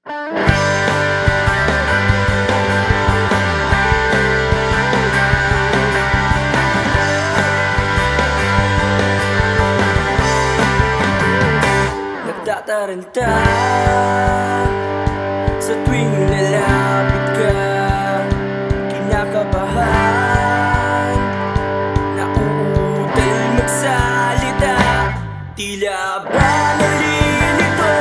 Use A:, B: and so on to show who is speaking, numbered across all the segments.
A: Nagtataranta sa tuwing lalapit ka, kinakabahan, nauutal magsalita. Tila ba nalilito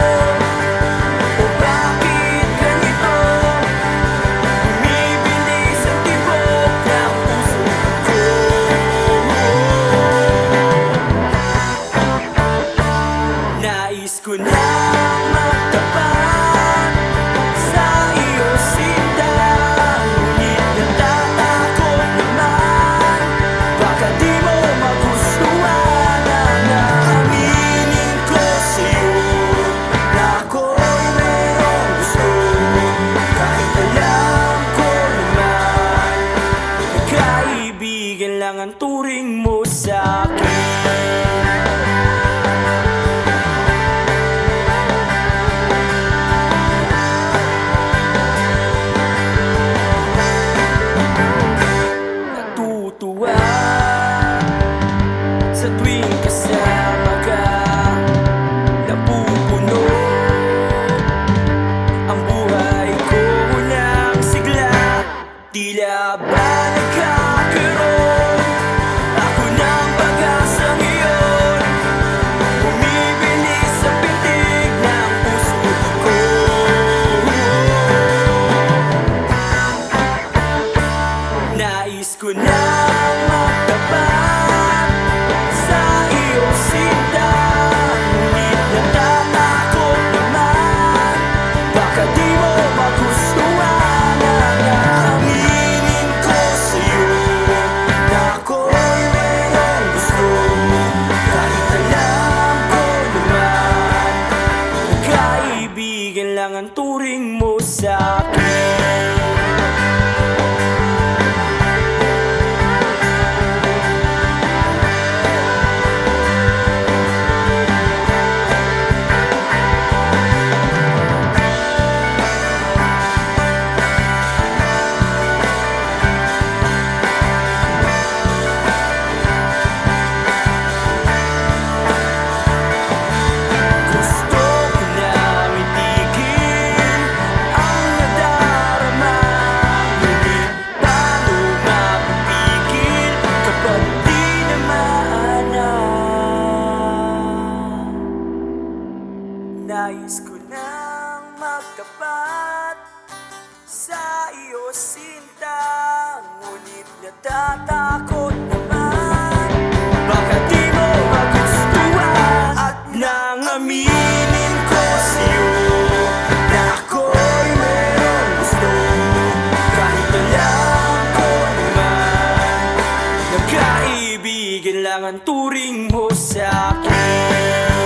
A: o bakit ganito? Bumibilis ang tibok ng puso ko. Nais ko na magtapat sa iyo sinta, ngunit natatakot naman baka di mo magustuhan ang aaminin ko sa'yo na ako'y merong gusto. Kahit alam ko naman na kaibigan lang ang turing mo sa'kin. Sa tuwing kasama ka, napupuno ang buhay ko ng sigla. Tila ba nagkakaroon ako ng pag-asang iyon? Bumibilis ang pitig ng puso ko. Nais ko na magtapat sa iyo sinta, ngunit natatakot naman baka di mo magustuhan ang aaminin ko sa'yo na ako'y merong gusto. Kahit alam ko naman na kaibigan lang ang turing mo sa'kin. Nais ko nang magtapat sa iyo sinta, ngunit natatakot naman baka di mo magustuhan. At nang aminin ko sa'yo na ako'y merong gusto, kahit alam ko naman na kaibigan lang ang turing mo sa'kin.